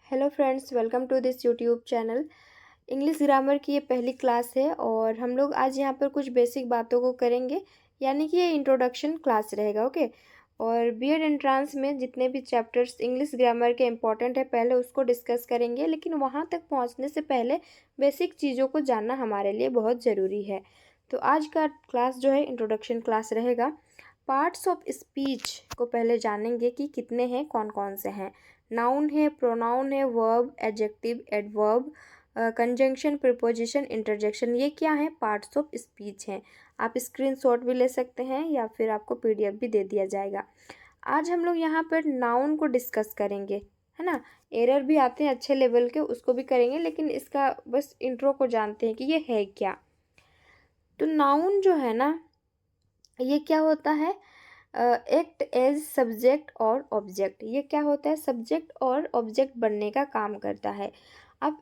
Hello friends, welcome to this YouTube channel. English grammar की ये पहली क्लास है और हम लोग आज यहाँ पर कुछ बेसिक बातों को करेंगे, यानी कि ये इंट्रोडक्शन क्लास रहेगा। ओके। और बीएड एंट्रांस में जितने भी चैप्टर्स इंग्लिश ग्रामर के इम्पॉर्टेंट है पहले उसको डिस्कस करेंगे, लेकिन वहाँ तक पहुँचने से पहले बेसिक चीज़ों को जानना हमारे लिए बहुत ज़रूरी है। तो आज का क्लास जो है इंट्रोडक्शन क्लास रहेगा। पार्ट्स ऑफ स्पीच को पहले जानेंगे कि कितने हैं, कौन कौन से हैं। नाउन है, प्रोनाउन है, verb, adjective, adverb, conjunction, preposition, interjection, ये क्या है? पार्ट्स ऑफ स्पीच हैं। आप स्क्रीनशॉट भी ले सकते हैं या फिर आपको पीडीएफ भी दे दिया जाएगा। आज हम लोग यहाँ पर नाउन को डिस्कस करेंगे, है ना। एरर भी आते हैं अच्छे लेवल के, उसको भी करेंगे, लेकिन इसका बस इंट्रो को जानते हैं कि ये है क्या। तो नाउन जो है ना, ये क्या होता है? एक्ट एज सब्जेक्ट और ऑब्जेक्ट। ये क्या होता है? सब्जेक्ट और ऑब्जेक्ट बनने का काम करता है। अब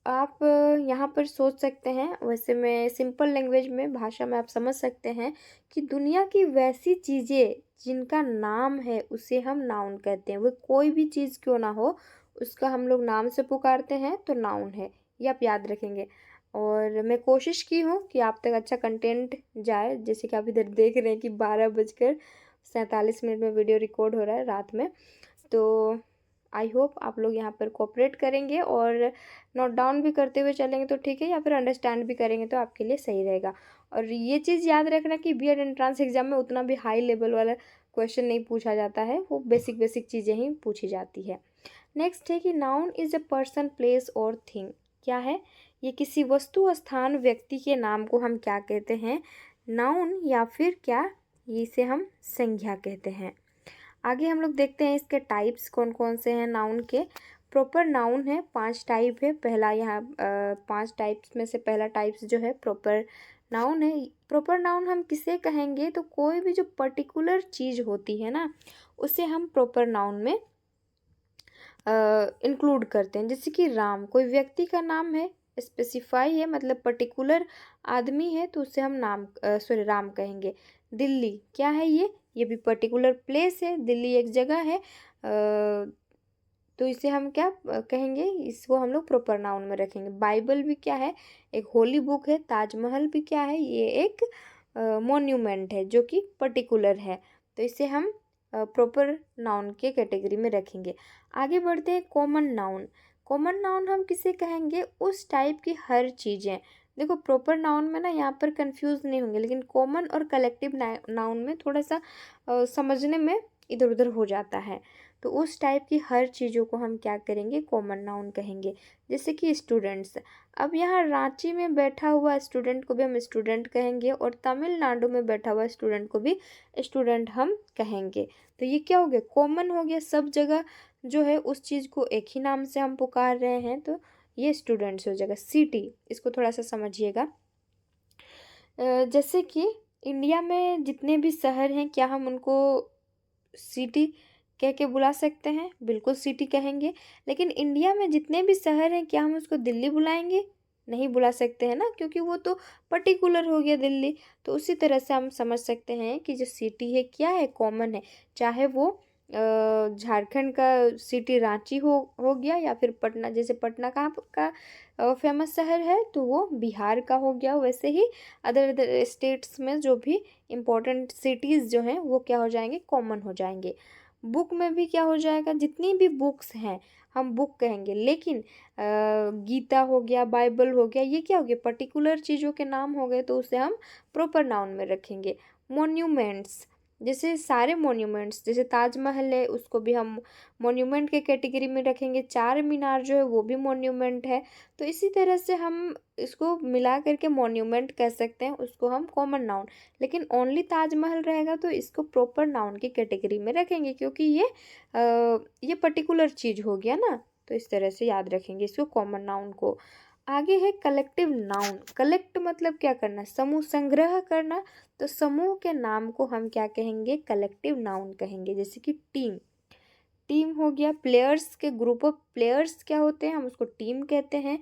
आप यहाँ पर सोच सकते हैं, वैसे में सिंपल लैंग्वेज में, भाषा में आप समझ सकते हैं कि दुनिया की वैसी चीज़ें जिनका नाम है उसे हम नाउन कहते हैं। वो कोई भी चीज़ क्यों ना हो, उसका हम लोग नाम से पुकारते हैं तो नाउन है। ये आप याद रखेंगे। और मैं कोशिश की हूँ कि आप तक अच्छा कंटेंट जाए। जैसे कि आप इधर देख रहे हैं कि 12:47 में वीडियो रिकॉर्ड हो रहा है रात में। तो आई होप आप लोग यहाँ पर कोऑपरेट करेंगे और नोट डाउन भी करते हुए चलेंगे तो ठीक है, या फिर अंडरस्टैंड भी करेंगे तो आपके लिए सही रहेगा। और ये चीज़ याद रखना कि बीएड एंट्रांस एग्जाम में उतना भी हाई लेवल वाला क्वेश्चन नहीं पूछा जाता है, वो बेसिक बेसिक चीज़ें ही पूछी जाती है। नेक्स्ट है कि noun is a person, place और थिंग। क्या है? ये किसी वस्तु, स्थान, व्यक्ति के नाम को हम क्या कहते हैं? नाउन, या फिर क्या इसे हम संज्ञा कहते हैं। आगे हम लोग देखते हैं इसके टाइप्स कौन कौन से हैं नाउन के। प्रॉपर नाउन है, 5 टाइप है। पहला यहाँ 5 टाइप्स में से पहला टाइप्स जो है प्रॉपर नाउन है। प्रॉपर नाउन हम किसे कहेंगे? तो कोई भी जो पर्टिकुलर चीज़ होती है ना, उसे हम प्रॉपर नाउन में इंक्लूड करते हैं। जैसे कि राम, कोई व्यक्ति का नाम है, स्पेसिफाई है, मतलब पर्टिकुलर आदमी है, तो उसे हम राम कहेंगे। दिल्ली क्या है? ये भी पर्टिकुलर प्लेस है। दिल्ली एक जगह है, तो इसे हम क्या कहेंगे? इसको हम लोग प्रॉपर नाउन में रखेंगे। बाइबल भी क्या है? एक होली बुक है। ताजमहल भी क्या है? ये एक मॉन्यूमेंट है जो कि पर्टिकुलर है, तो इसे हम प्रॉपर नाउन के कैटेगरी में रखेंगे। आगे बढ़ते हैं कॉमन नाउन। कॉमन नाउन हम किसे कहेंगे? उस टाइप की हर चीज़ें। देखो, प्रॉपर नाउन में ना यहाँ पर कंफ्यूज नहीं होंगे, लेकिन कॉमन और कलेक्टिव नाउन में थोड़ा सा समझने में इधर उधर हो जाता है। तो उस टाइप की हर चीज़ों को हम क्या करेंगे? कॉमन नाउन कहेंगे। जैसे कि स्टूडेंट्स, अब यहाँ रांची में बैठा हुआ स्टूडेंट को भी हम स्टूडेंट कहेंगे, और तमिलनाडु में बैठा हुआ स्टूडेंट को भी स्टूडेंट हम कहेंगे। तो ये क्या हो गया? कॉमन हो गया। सब जगह जो है उस चीज़ को एक ही नाम से हम पुकार रहे हैं, तो ये स्टूडेंट्स हो जाएगा। सिटी, इसको थोड़ा सा समझिएगा। जैसे कि इंडिया में जितने भी शहर हैं, क्या हम उनको सिटी कह के बुला सकते हैं? बिल्कुल सिटी कहेंगे। लेकिन इंडिया में जितने भी शहर हैं, क्या हम उसको दिल्ली बुलाएंगे? नहीं बुला सकते हैं ना, क्योंकि वो तो पर्टिकुलर हो गया दिल्ली। तो उसी तरह से हम समझ सकते हैं कि जो सिटी है क्या है? कॉमन है। चाहे वो झारखंड का सिटी रांची हो गया, या फिर पटना, जैसे पटना कहाँ का फेमस शहर है, तो वो बिहार का हो गया। वैसे ही अदर अदर स्टेट्स में जो भी इम्पोर्टेंट सिटीज़ जो हैं वो क्या हो जाएंगे? कॉमन हो जाएंगे। बुक में भी क्या हो जाएगा? जितनी भी बुक्स हैं हम बुक कहेंगे। लेकिन गीता हो गया, बाइबल हो गया, ये क्या हो गया? पर्टिकुलर चीज़ों के नाम हो गए, तो उसे हम प्रॉपर नाउन में रखेंगे। मॉन्यूमेंट्स, जैसे सारे मॉन्यूमेंट्स, जैसे ताजमहल है, उसको भी हम मॉन्यूमेंट के कैटेगरी में रखेंगे। चार मीनार जो है वो भी मॉन्यूमेंट है। तो इसी तरह से हम इसको मिला करके मॉन्यूमेंट कह सकते हैं, उसको हम कॉमन नाउन। लेकिन ओनली ताजमहल रहेगा तो इसको प्रॉपर नाउन की कैटेगरी में रखेंगे, क्योंकि ये पर्टिकुलर चीज़ हो गया ना। तो इस तरह से याद रखेंगे इसको, कॉमन नाउन को। आगे है कलेक्टिव नाउन। कलेक्ट मतलब क्या करना? समूह, संग्रह करना। तो समूह के नाम को हम क्या कहेंगे? कलेक्टिव नाउन कहेंगे। जैसे कि टीम, टीम हो गया। प्लेयर्स के ग्रुप ऑफ प्लेयर्स क्या होते हैं? हम उसको टीम कहते हैं।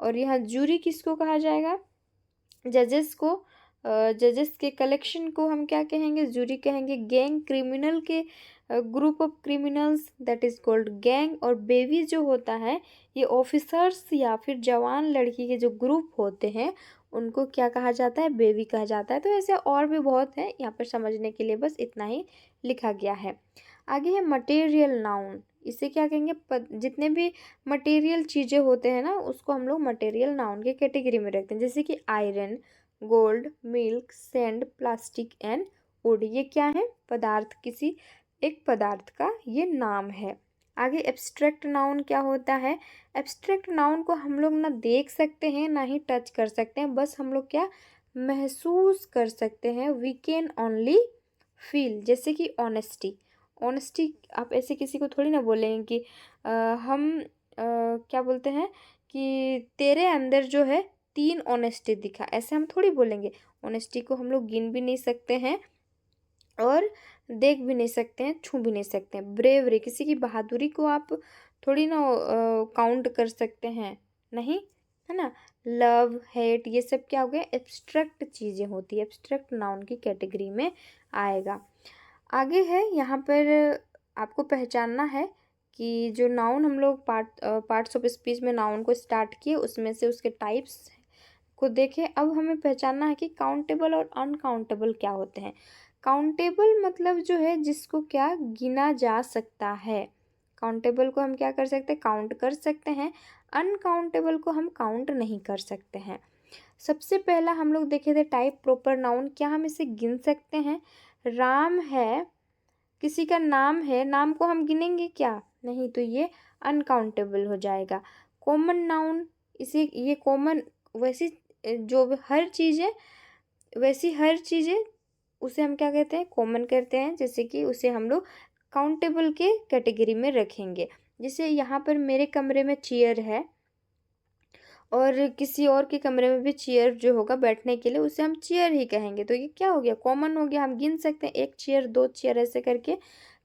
और यहाँ जूरी किसको कहा जाएगा? जजेस को। जजेस के कलेक्शन को हम क्या कहेंगे? जूरी कहेंगे। गैंग, क्रिमिनल के group of criminals that is called gang. और बेवी जो होता है ये ऑफिसर्स या फिर जवान लड़की के जो ग्रुप होते हैं उनको क्या कहा जाता है, बेवी कहा जाता है। तो ऐसे और भी बहुत है, यहाँ पर समझने के लिए बस इतना ही लिखा गया है। आगे है मटेरियल नाउन। इसे क्या कहेंगे, जितने भी मटेरियल चीज़ें होते हैं ना उसको हम लोग मटेरियल नाउन के कैटेगरी में रखते हैं। जैसे कि iron, gold, milk, sand, plastic and would, ये क्या है, पदार्थ, किसी एक पदार्थ का ये नाम है। आगे एब्स्ट्रैक्ट नाउन क्या होता है। एब्स्ट्रैक्ट नाउन को हम लोग ना देख सकते हैं ना ही टच कर सकते हैं, बस हम लोग क्या महसूस कर सकते हैं। We can only feel. जैसे कि ऑनेस्टी, ऑनेस्टी आप ऐसे किसी को थोड़ी ना बोलेंगे कि हम क्या बोलते हैं कि तेरे अंदर जो है 3 ऑनेस्टी दिखा, ऐसे हम थोड़ी बोलेंगे। ऑनेस्टी को हम लोग गिन भी नहीं सकते हैं और देख भी नहीं सकते हैं, छू भी नहीं सकते हैं। ब्रेवरी, किसी की बहादुरी को आप थोड़ी ना काउंट कर सकते हैं, नहीं, है ना। लव, हेट, ये सब क्या हो गया, एब्स्ट्रैक्ट चीज़ें होती है, एब्स्ट्रैक्ट नाउन की कैटेगरी में आएगा। आगे है यहाँ पर आपको पहचानना है कि जो नाउन हम लोग पार्ट्स ऑफ स्पीच में नाउन को स्टार्ट किए उसमें से उसके टाइप्स को देखें। अब हमें पहचानना है कि काउंटेबल और अनकाउंटेबल क्या होते हैं। काउंटेबल मतलब जो है जिसको क्या गिना जा सकता है। काउंटेबल को हम क्या कर सकते हैं, काउंट कर सकते हैं। अनकाउंटेबल को हम काउंट नहीं कर सकते हैं। सबसे पहला हम लोग देखे थे टाइप प्रॉपर नाउन, क्या हम इसे गिन सकते हैं। राम है, किसी का नाम है, नाम को हम गिनेंगे क्या, नहीं, तो ये अनकाउंटेबल हो जाएगा। कॉमन नाउन, इसे ये कॉमन, वैसी जो हर चीज़ें, वैसी हर चीज़ें उसे हम क्या कहते हैं, कॉमन कहते हैं। जैसे कि उसे हम लोग काउंटेबल के कैटेगरी में रखेंगे। जैसे यहाँ पर मेरे कमरे में चेयर है और किसी और के कमरे में भी चेयर जो होगा बैठने के लिए उसे हम चेयर ही कहेंगे। तो ये क्या हो गया, कॉमन हो गया, हम गिन सकते हैं 1 चेयर 2 चेयर ऐसे करके।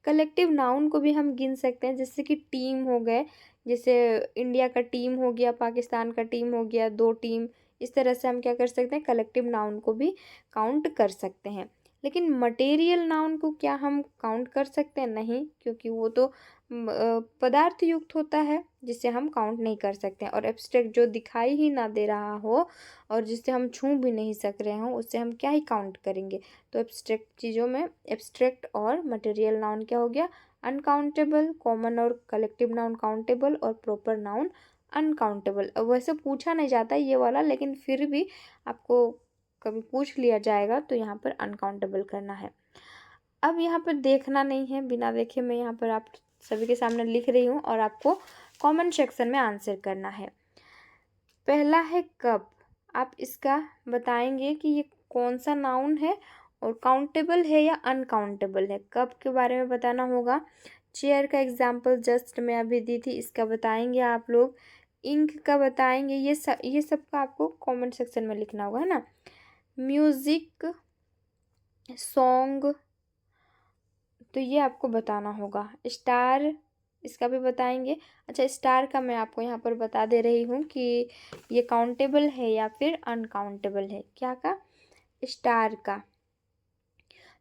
कलेक्टिव नाउन को भी हम गिन सकते हैं, जैसे कि टीम हो गए, जैसे इंडिया का टीम हो गया, पाकिस्तान का टीम हो गया, 2 टीम, इस तरह से हम क्या कर सकते हैं, कलेक्टिव नाउन को भी काउंट कर सकते हैं। लेकिन मटेरियल नाउन को क्या हम काउंट कर सकते हैं, नहीं, क्योंकि वो तो पदार्थ युक्त होता है जिसे हम काउंट नहीं कर सकते हैं। और एब्स्ट्रैक्ट जो दिखाई ही ना दे रहा हो और जिसे हम छू भी नहीं सक रहे हों उससे हम क्या ही काउंट करेंगे। तो एब्स्ट्रैक्ट चीज़ों में एब्स्ट्रैक्ट और मटेरियल नाउन क्या हो गया, अनकाउंटेबल। कॉमन और कलेक्टिव नाउन काउंटेबल और प्रॉपर नाउन अनकाउंटेबल। अब वैसे पूछा नहीं जाता ये वाला, लेकिन फिर भी आपको कभी पूछ लिया जाएगा तो यहाँ पर अनकाउंटेबल करना है। अब यहाँ पर देखना नहीं है, बिना देखे मैं यहाँ पर आप सभी के सामने लिख रही हूँ और आपको कमेंट सेक्शन में आंसर करना है। पहला है कप, आप इसका बताएंगे कि ये कौन सा नाउन है और काउंटेबल है या अनकाउंटेबल है। कप के बारे में बताना होगा। चेयर का एग्जाम्पल जस्ट मैं अभी दी थी, इसका बताएंगे आप लोग। इंक का बताएंगे। ये सब का आपको कमेंट सेक्शन में लिखना होगा, है ना। म्यूज़िक, सॉन्ग, तो ये आपको बताना होगा। स्टार, इसका भी बताएंगे। अच्छा, स्टार का मैं आपको यहाँ पर बता दे रही हूँ कि ये काउंटेबल है या फिर अनकाउंटेबल है। क्या का, स्टार का।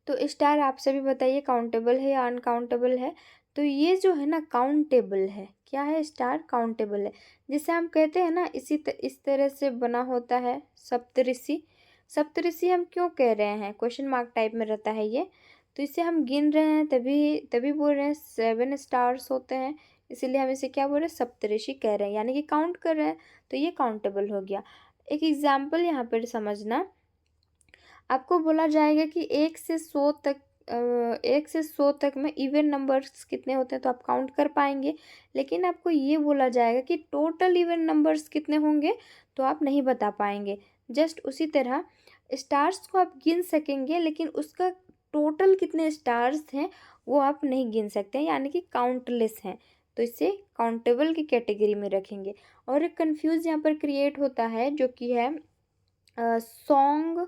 तो स्टार आप सभी बताइए काउंटेबल है या अनकाउंटेबल है। तो ये जो है ना काउंटेबल है। क्या है, स्टार काउंटेबल है। जिसे हम कहते हैं ना इस तरह से बना होता है सप्तऋषि। सप्तऋषि हम क्यों कह रहे हैं, क्वेश्चन मार्क टाइप में रहता है ये, तो इसे हम गिन रहे हैं तभी तभी बोल रहे हैं 7 स्टार्स होते हैं, इसीलिए हम इसे क्या बोल रहे हैं, सप्तऋषि कह रहे हैं, यानी कि काउंट कर रहे हैं। तो ये काउंटेबल हो गया। एक एग्जाम्पल यहाँ पर समझना, आपको बोला जाएगा कि 1 से 100 तक 1 से 100 तक में इवन नंबर्स कितने होते हैं तो आप काउंट कर पाएंगे। लेकिन आपको ये बोला जाएगा कि टोटल इवन नंबर्स कितने होंगे तो आप नहीं बता पाएंगे। जस्ट उसी तरह स्टार्स को आप गिन सकेंगे लेकिन उसका टोटल कितने स्टार्स हैं वो आप नहीं गिन सकते हैं, यानी कि काउंटलेस हैं। तो इसे काउंटेबल की कैटेगरी में रखेंगे। और एक कन्फ्यूज़ यहाँ पर क्रिएट होता है जो कि है सॉन्ग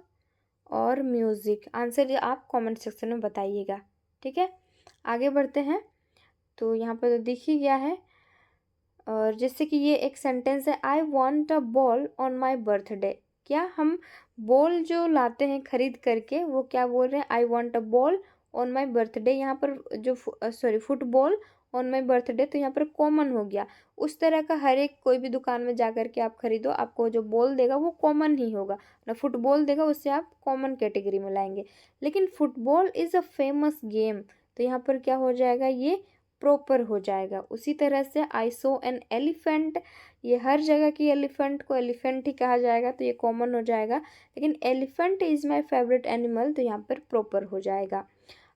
और म्यूज़िक। आंसर ये आप कमेंट सेक्शन में बताइएगा, ठीक है। आगे बढ़ते हैं। तो यहाँ पर तो दिख ही गया है। और जैसे कि ये एक सेंटेंस है, I want a ball on my birthday. क्या हम बॉल जो लाते हैं खरीद करके वो क्या बोल रहे हैं, I want a ball on my birthday, यहाँ पर जो फुटबॉल ऑन माई बर्थडे, तो यहाँ पर कॉमन हो गया। उस तरह का हर एक कोई भी दुकान में जा कर के आप खरीदो, आपको जो बॉल देगा वो कॉमन ही होगा ना, फुटबॉल देगा उससे आप कॉमन कैटेगरी में लाएंगे। लेकिन football is a famous game, तो यहाँ पर क्या हो जाएगा, ये प्रॉपर हो जाएगा। उसी तरह से आई सो एन एलिफेंट, ये हर जगह की एलिफेंट को एलिफेंट ही कहा जाएगा, तो ये कॉमन हो जाएगा। लेकिन elephant is my favourite animal, तो यहाँ पर प्रॉपर हो जाएगा।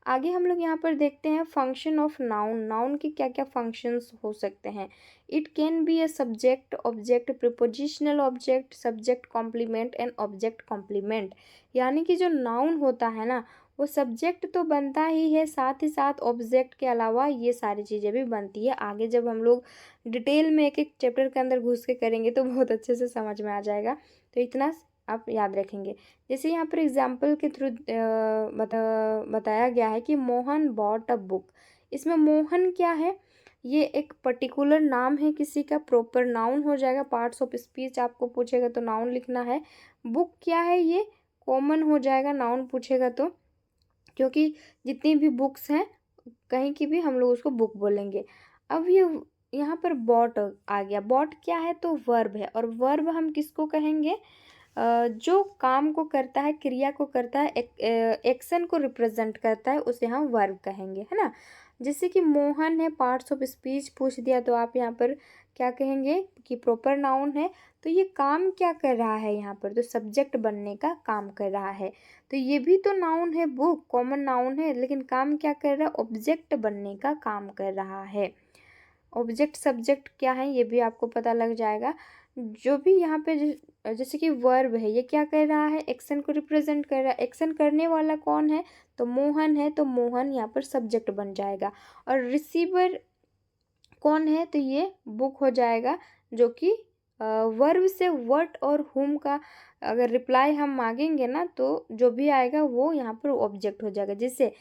आगे हम लोग यहाँ पर देखते हैं फंक्शन ऑफ नाउन। नाउन के क्या क्या फंक्शंस हो सकते हैं। It can be a subject, object, prepositional object, subject complement and object complement. यानी कि जो नाउन होता है ना, वो सब्जेक्ट तो बनता ही है, साथ ही साथ ऑब्जेक्ट के अलावा ये सारी चीज़ें भी बनती है। आगे जब हम लोग डिटेल में एक एक चैप्टर के अंदर घुस के करेंगे तो बहुत अच्छे से समझ में आ जाएगा, तो इतना आप याद रखेंगे। जैसे यहाँ पर एग्जाम्पल के थ्रू बताया गया है कि मोहन बॉट अ बुक। इसमें मोहन क्या है, ये एक पर्टिकुलर नाम है किसी का, प्रॉपर नाउन हो जाएगा। पार्ट्स ऑफ स्पीच आपको पूछेगा तो नाउन लिखना है। बुक क्या है, ये कॉमन हो जाएगा नाउन पूछेगा तो, क्योंकि जितनी भी बुक्स हैं कहीं की भी हम लोग उसको बुक बोलेंगे। अब ये यहाँ पर बॉट आ गया। बॉट क्या है, तो वर्ब है, और वर्ब हम किसको कहेंगे, जो काम को करता है, क्रिया को करता है, एक्शन को रिप्रेजेंट करता है, उसे हम वर्ब कहेंगे, है ना। जैसे कि मोहन है, पार्ट्स ऑफ स्पीच पूछ दिया तो आप यहाँ पर क्या कहेंगे कि प्रॉपर नाउन है, तो ये काम क्या कर रहा है यहाँ पर, तो सब्जेक्ट बनने का काम कर रहा है। तो ये भी तो नाउन है, बुक कॉमन नाउन है, लेकिन काम क्या कर रहा है, ऑब्जेक्ट बनने का काम कर रहा है। ऑब्जेक्ट सब्जेक्ट क्या है ये भी आपको पता लग जाएगा। जो भी यहाँ पे जैसे कि वर्ब है, ये क्या कर रहा है, एक्शन को रिप्रेजेंट कर रहा है। एक्शन करने वाला कौन है, तो मोहन है, तो मोहन यहाँ पर सब्जेक्ट बन जाएगा। और रिसीवर कौन है, तो ये बुक हो जाएगा, जो कि वर्ब से व्हाट और हुम का अगर रिप्लाई हम मांगेंगे ना, तो जो भी आएगा वो यहाँ पर ऑब्जेक्ट हो जाएगा। जैसे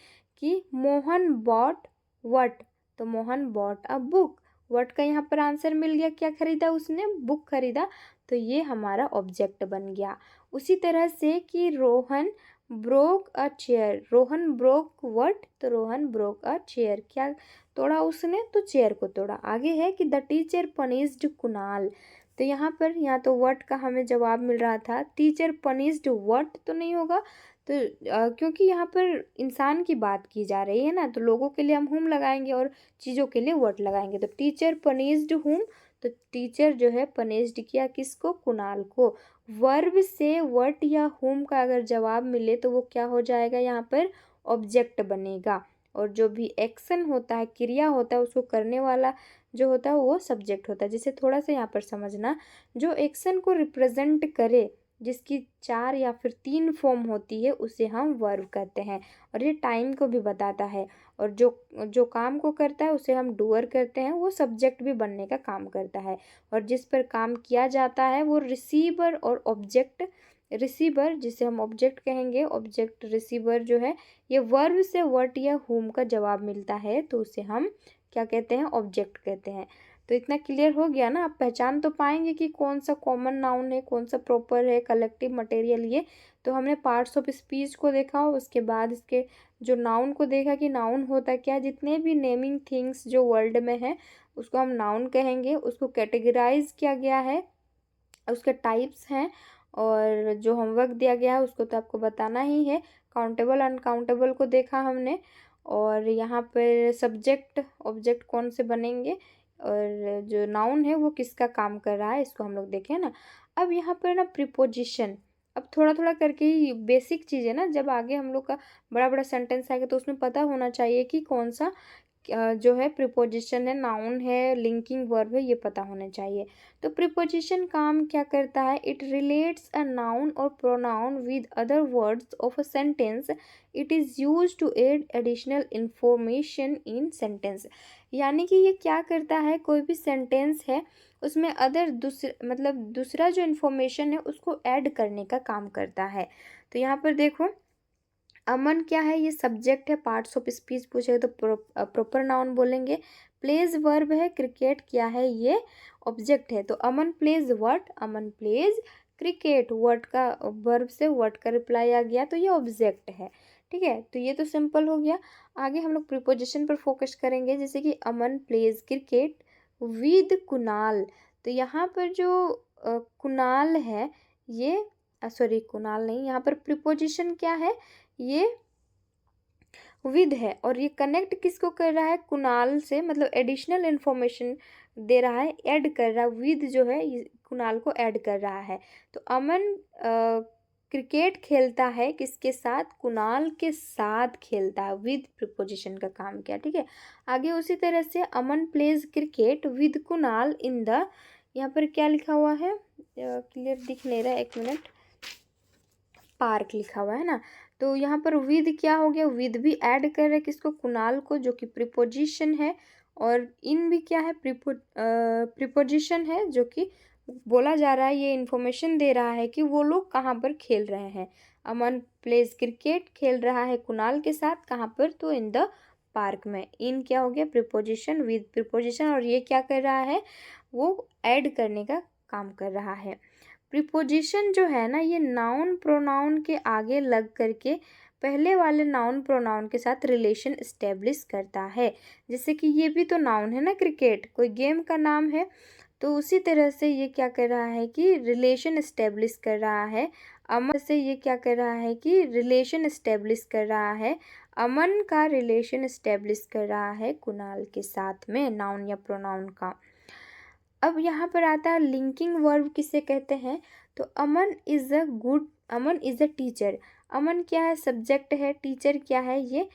कि मोहन बॉट व्हाट, तो Mohan bought a book, what का यहाँ पर आंसर मिल गया, क्या खरीदा उसने, बुक खरीदा, तो ये हमारा ऑब्जेक्ट बन गया। उसी तरह से कि Rohan broke a chair, Rohan broke what, तो रोहन ब्रोक अ चेयर, क्या तोड़ा उसने, तो चेयर को तोड़ा। आगे है कि द टीचर पनिश्ड कुणाल, तो यहाँ पर यहाँ तो व्हाट का हमें जवाब मिल रहा था, टीचर पनिश्ड व्हाट तो नहीं होगा, तो क्योंकि यहाँ पर इंसान की बात की जा रही है ना, तो लोगों के लिए हम हुम लगाएंगे और चीज़ों के लिए व्हाट लगाएंगे। तो टीचर पनिश्ड हुम, तो टीचर जो है पनिश्ड किया किसको, कुणाल को। वर्ब से व्हाट या हुम का अगर जवाब मिले तो वो क्या हो जाएगा, यहाँ पर ऑब्जेक्ट बनेगा। और जो भी एक्शन होता है, क्रिया होता है, उसको करने वाला जो होता है वो सब्जेक्ट होता है। जैसे थोड़ा सा यहाँ पर समझना, जो एक्शन को रिप्रेजेंट करे, जिसकी 4 या फिर 3 फॉर्म होती है, उसे हम वर्ब कहते हैं, और ये टाइम को भी बताता है। और जो जो काम को करता है उसे हम डूअर कहते हैं, वो सब्जेक्ट भी बनने का काम करता है। और जिस पर काम किया जाता है वो रिसीवर और ऑब्जेक्ट, रिसीवर जिसे हम ऑब्जेक्ट कहेंगे, ऑब्जेक्ट रिसीवर जो है, ये वर्ब से व्हाट या हुम का जवाब मिलता है, तो उसे हम क्या कहते हैं, ऑब्जेक्ट कहते हैं। तो इतना क्लियर हो गया ना, आप पहचान तो पाएंगे कि कौन सा कॉमन नाउन है, कौन सा प्रॉपर है, कलेक्टिव मटेरियल। ये तो हमने पार्ट्स ऑफ स्पीच को देखा, उसके बाद इसके जो नाउन को देखा कि नाउन होता क्या, जितने भी नेमिंग थिंग्स जो वर्ल्ड में है उसको हम नाउन कहेंगे। उसको कैटेगराइज किया गया है, उसके टाइप्स हैं, और जो होमवर्क दिया गया है उसको तो आपको बताना ही है। काउंटेबल अनकाउंटेबल को देखा हमने, और यहाँ पर सब्जेक्ट ऑब्जेक्ट कौन से बनेंगे, और जो नाउन है वो किसका काम कर रहा है, इसको हम लोग देखें ना। अब यहाँ पर ना प्रीपोजिशन, अब थोड़ा थोड़ा करके ही बेसिक चीज़ है ना, जब आगे हम लोग का बड़ा बड़ा सेंटेंस आएगा तो उसमें पता होना चाहिए कि कौन सा जो है प्रीपोजिशन है, नाउन है, लिंकिंग वर्ब है, ये पता होना चाहिए। तो प्रीपोजिशन काम क्या करता है, इट रिलेट्स अ नाउन और pronoun with other words of a sentence, it is use to add additional information in sentence. यानी कि ये क्या करता है, कोई भी सेंटेंस है उसमें अदर मतलब दूसरा जो इन्फॉर्मेशन है उसको ऐड करने का काम करता है। तो यहाँ पर देखो, अमन क्या है, ये सब्जेक्ट है। पार्ट्स ऑफ स्पीच पूछेगा तो प्रॉपर नाउन बोलेंगे। प्लेज वर्ब है। क्रिकेट क्या है, ये ऑब्जेक्ट है। तो Aman plays what, Aman plays cricket, what का वर्ब से व्हाट का रिप्लाई आ गया, तो ये ऑब्जेक्ट है। ठीक है, तो ये तो सिंपल हो गया। आगे हम लोग प्रीपोजिशन पर फोकस करेंगे, जैसे कि अमन प्लेज क्रिकेट विद कुणाल। तो यहाँ पर जो कुणाल है ये सॉरी कुणाल नहीं, यहाँ पर प्रीपोजिशन क्या है, ये विद है और ये कनेक्ट किसको कर रहा है, कुणाल से, मतलब एडिशनल इन्फॉर्मेशन दे रहा है, ऐड कर रहा है। विद जो है ये कुणाल को ऐड कर रहा है। तो अमन क्रिकेट खेलता है किसके साथ, कुणाल के साथ खेलता है, विद प्रीपोजिशन का काम किया। ठीक है, आगे उसी तरह से Aman plays cricket with Kunal in the, यहाँ पर क्या लिखा हुआ है, क्लियर दिख नहीं रहा है, एक मिनट, पार्क लिखा हुआ है ना। तो यहाँ पर विद क्या हो गया, विद भी ऐड कर रहे हैं किसको, कुणाल को, जो कि प्रीपोजिशन है। और इन भी क्या है, प्रीपोजिशन है, जो कि बोला जा रहा है, ये इन्फॉर्मेशन दे रहा है कि वो लोग कहाँ पर खेल रहे हैं। अमन प्लेज क्रिकेट खेल रहा है कुणाल के साथ, कहाँ पर, तो इन द पार्क में। इन क्या हो गया, प्रीपोजिशन, विद प्रीपोजिशन, और ये क्या कर रहा है, वो ऐड करने का काम कर रहा है। प्रीपोजिशन जो है ना, ये नाउन प्रोनाउन के आगे लग करके पहले वाले नाउन प्रोनाउन के साथ रिलेशन इस्टेब्लिश करता है। जैसे कि ये भी तो नाउन है ना, क्रिकेट कोई गेम का नाम है, तो उसी तरह से ये क्या कर रहा है कि रिलेशन इस्टेब्लिश कर रहा है। अमन से ये क्या कर रहा है कि रिलेशन इस्टेब्लिश कर रहा है, अमन का रिलेशन इस्टेब्लिश कर रहा है कुणाल के साथ में, नाउन या प्रोनाउन का। अब यहाँ पर आता है लिंकिंग वर्ब किसे कहते हैं, तो Aman is a good, Aman is a teacher. Aman क्या है, सब्जेक्ट है, टीचर क्या है, ये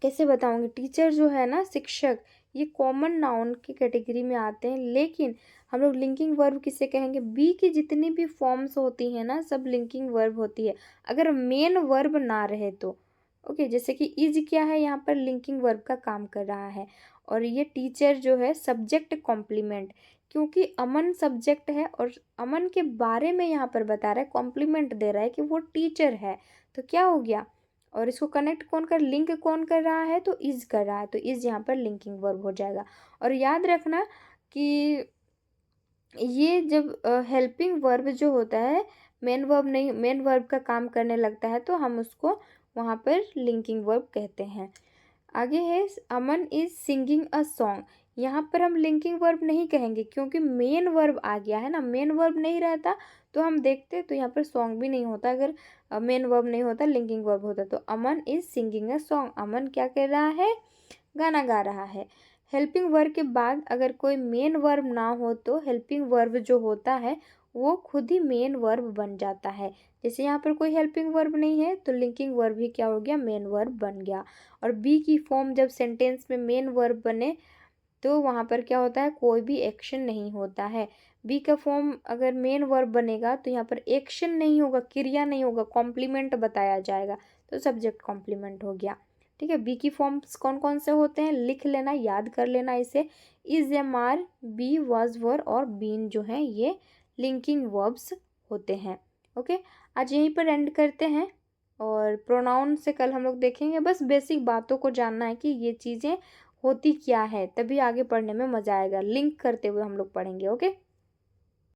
कैसे बताऊँगी, टीचर जो है ना, शिक्षक, ये कॉमन नाउन की कैटेगरी में आते हैं। लेकिन हम लोग लिंकिंग वर्ब किसे कहेंगे, बी की जितनी भी फॉर्म्स होती हैं ना, सब लिंकिंग वर्ब होती है, अगर मेन वर्ब ना रहे तो। ओके, जैसे कि इज क्या है, यहाँ पर लिंकिंग वर्ब का काम कर रहा है। और ये टीचर जो है सब्जेक्ट कॉम्प्लीमेंट, क्योंकि अमन सब्जेक्ट है और अमन के बारे में यहाँ पर बता रहा है, कॉम्प्लीमेंट दे रहा है कि वो टीचर है, तो क्या हो गया, और इसको कनेक्ट कौन कर, लिंक कौन कर रहा है, तो इज कर रहा है, तो इज यहाँ पर लिंकिंग वर्ब हो जाएगा। और याद रखना कि ये जब हेल्पिंग वर्ब जो होता है, मेन वर्ब नहीं, मेन वर्ब का काम करने लगता है, तो हम उसको वहाँ पर लिंकिंग वर्ब कहते हैं। आगे है अमन इज सिंगिंग अ सॉन्ग। यहाँ पर हम लिंकिंग वर्ब नहीं कहेंगे, क्योंकि मेन वर्ब आ गया है ना, मेन वर्ब नहीं रहता तो हम देखते तो यहाँ पर सॉन्ग भी नहीं होता, अगर मेन वर्ब नहीं होता, लिंकिंग वर्ब होता। तो अमन इज सिंगिंग अ सॉन्ग, अमन क्या कर रहा है, गाना गा रहा है। हेल्पिंग वर्ब के बाद अगर कोई मेन वर्ब ना हो तो हेल्पिंग वर्ब जो होता है वो खुद ही मेन वर्ब बन जाता है। जैसे यहाँ पर कोई हेल्पिंग वर्ब नहीं है तो लिंकिंग वर्ब ही क्या हो गया, मेन वर्ब बन गया। और बी की फॉर्म जब सेंटेंस में मेन वर्ब बने तो वहाँ पर क्या होता है, कोई भी एक्शन नहीं होता है। बी का फॉर्म अगर मेन वर्ब बनेगा तो यहाँ पर एक्शन नहीं होगा, क्रिया नहीं होगा, कॉम्प्लीमेंट बताया जाएगा, तो सब्जेक्ट कॉम्प्लीमेंट हो गया। ठीक है, बी की फॉर्म्स कौन कौन से होते हैं, लिख लेना, याद कर लेना इसे, is, am, are, be, was, were और बीन जो हैं ये लिंकिंग वर्ब्स होते हैं। ओके, आज यहीं पर एंड करते हैं और प्रोनाउन से कल हम लोग देखेंगे। बस बेसिक बातों को जानना है कि ये चीज़ें होती क्या है, तभी आगे पढ़ने में मज़ा आएगा, लिंक करते हुए हम लोग पढ़ेंगे। ओके।